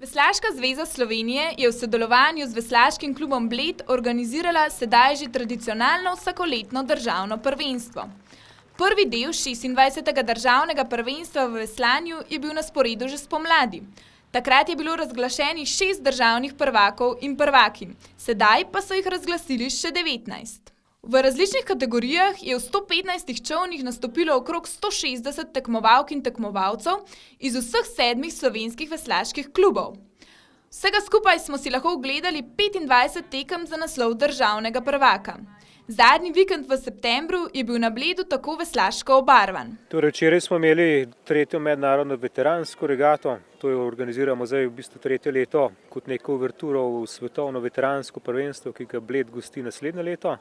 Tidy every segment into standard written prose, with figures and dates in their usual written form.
Veslaška zveza Slovenije je v sodelovanju z Veslaškim klubom Bled organizirala sedaj že tradicionalno vsakoletno državno prvenstvo. Prvi del 26. državnega prvenstva v veslanju je bil na sporedu že spomladi. Takrat je bilo razglašenih 6 državnih prvakov in prvakinj, sedaj pa so jih razglasili še 19. V različnih kategorijah je v 115 čolnih nastopilo okrog 160 tekmovalk in tekmovalcev iz vseh 7 slovenskih veslaških klubov. Vsega skupaj smo si lahko ogledali 25 tekem za naslov državnega prvaka. Zadnji vikend v septembru je bil na Bledu tako veslaško obarvan. Torej, včeraj smo imeli 3. mednarodno veteransko regato, to jo organiziramo zdaj v bistvu 3. leto kot neko uverturo v svetovno veteransko prvenstvo, ki ga Bled gosti naslednje leto.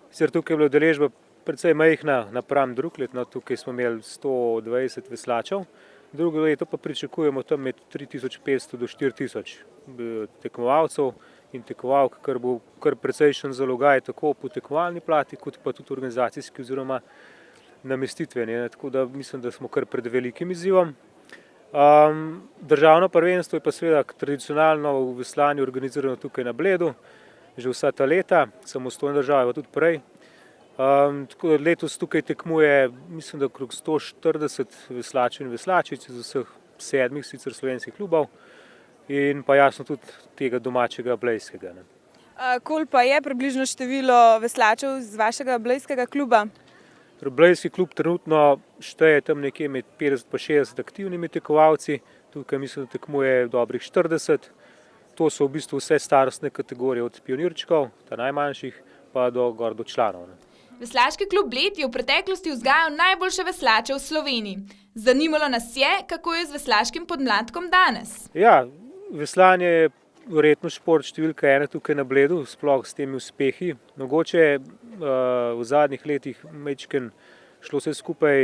Sicer tukaj je bila udeležba precej majhna napram drug let, tukaj smo imeli 120 veslačev, drugo leto pa pričakujemo tam med 3500 do 4000 tekmovalcev in tekmovalk, kar bo kar precejšen zalogaj tako po tekmovalni plati, kot pa tudi organizacijski oziroma namestitveni. Tako da mislim, da smo kar pred velikim izzivom. Državno prvenstvo je pa seveda tradicionalno v veslanju organizirano tukaj na Bledu, že vsa ta leta, samostojna država, pa tudi prej. Tako da letos tukaj tekmuje, mislim, da okrog 140 veslačev in veslačic iz vseh 7 sicer slovenskih klubov in pa jasno tudi tega domačega blejskega. Koliko pa je približno število veslačev z vašega blejskega kluba? Blejski klub trenutno šteje tam nekje med 50 pa 60 aktivnimi tekmovalci, tukaj mislim, da tekmuje dobrih 40. To so v bistvu vse starostne kategorije, od pionirčkov, ta najmanjših, pa do članov. Veslaški klub Bled je v preteklosti vzgajal najboljše veslače v Sloveniji. Zanimalo nas je, kako je z veslaškim podmladkom danes. Ja, veslanje je verjetno šport številka 1 tukaj na Bledu, sploh s temi uspehi. Mogoče v zadnjih letih majčken šlo vse skupaj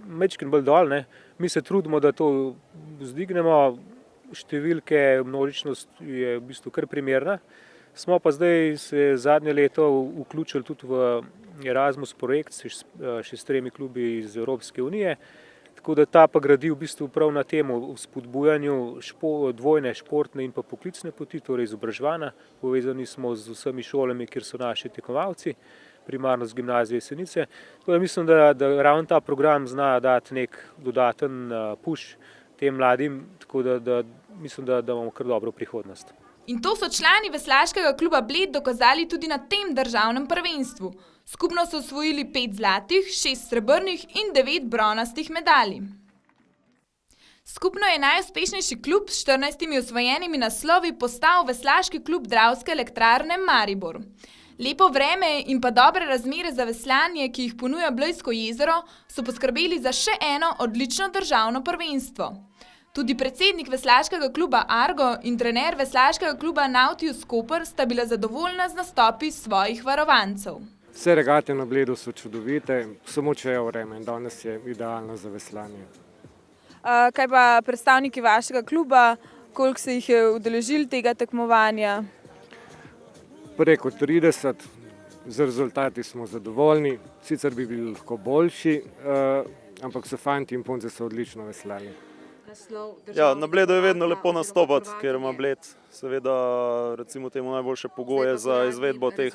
majčken bolj dol, ne. Mi se trudimo, da to vzdignemo. Številke, množičnost je v bistvu kar primerna. Smo pa zdaj se zadnje leto vključili tudi v Erasmus projekt še s 3 klubi iz Evropske unije, tako da ta pa gradi v bistvu prav na temu spodbujanju dvojne športne in pa poklicne poti, torej izobraževanja. Povezani smo z vsemi šolami, kjer so naši tekmovalci, primarno z gimnazije Jesenice. Tako da mislim, da ravno ta program zna dati nek dodaten push tem mladim, tako da mislim, da imamo kar dobro prihodnost. In to so člani Veslaškega kluba Bled dokazali tudi na tem državnem prvenstvu. Skupno so osvojili 5 zlatih, 6 srebrnih in 9 bronastih medalj. Skupno je najuspešnejši klub s 14 osvojenimi naslovi postal Veslaški klub Dravske elektrarne Maribor. Lepo vreme in pa dobre razmere za veslanje, ki jih ponuja Blejsko jezero, so poskrbeli za še eno odlično državno prvenstvo. Tudi predsednik Veslaškega kluba Argo in trener Veslaškega kluba Nautius Koper sta bila zadovoljna z nastopi svojih varovancev. Vse regate na Bledu so čudovite, samo če je vreme in danes je idealno za veslanje. Kaj pa predstavniki vašega kluba, koliko se jih je udeležili tega tekmovanja? Preko 30, z rezultati smo zadovoljni, sicer bi bili lahko boljši, ampak so fanti in punce so odlično veslali. Ja, na Bledu je vedno lepo nastopati, ker ima Bled seveda recimo temu najboljše pogoje za izvedbo teh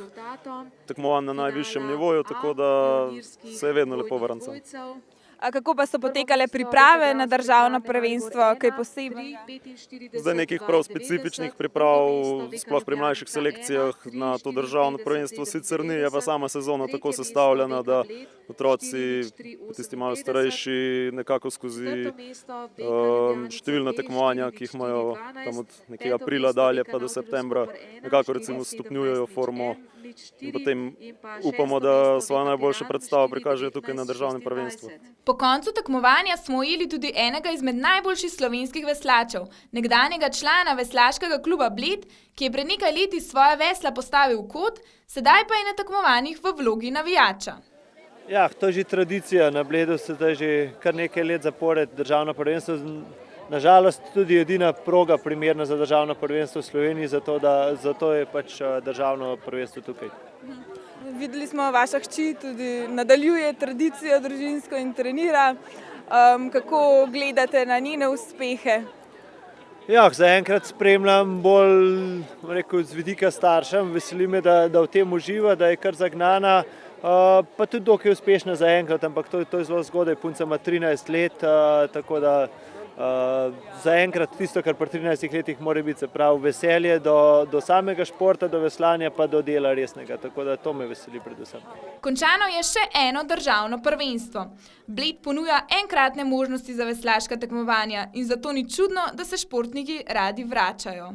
tekmovanj na najvišjem nivoju, tako da se je vedno lepo vrancam. Kako pa so potekale priprave na državno prvenstvo, kaj posebej? Zdaj nekih prav specifičnih priprav, sploh pri mlajših selekcijah na to državno prvenstvo sicer ni, je pa sama sezona tako sestavljena, da otroci, tisti malo starejši, nekako skozi številna tekmovanja, ki jih imajo tam od nekega aprila dalje pa do septembra, nekako recimo stopnjujejo formo in potem upamo, da svojo najboljšo predstavo prikažejo tukaj na državnem prvenstvu. Po koncu tekmovanja smo ujeli tudi enega izmed najboljših slovenskih veslačev, nekdanjega člana Veslaškega kluba Bled, ki je pred nekaj leti svoja vesla postavil v kot, sedaj pa je na tekmovanjih v vlogi navijača. Ja, to je že tradicija. Na Bledu se zdaj že kar nekaj let zapored državno prvenstvo. Nažalost tudi edina proga primerna za državno prvenstvo v Sloveniji, zato je pač državno prvenstvo tukaj. Videli smo, vaša hči tudi nadaljuje tradicijo družinsko in trenira. Kako gledate na njene uspehe? Ja, zaenkrat spremljam bolj rekel, z vidika staršem, veseli me, da v tem uživa, da je kar zagnana, pa tudi dokaj uspešna zaenkrat, ampak to je zelo zgodaj, punca ima 13 let, tako da zaenkrat tisto, kar pri 13 letih mora biti, se pravi veselje do samega športa, do veslanja pa do dela resnega, tako da to me veseli predvsem. Končano je še eno državno prvenstvo. Bled ponuja enkratne možnosti za veslaška tekmovanja in zato ni čudno, da se športniki radi vračajo.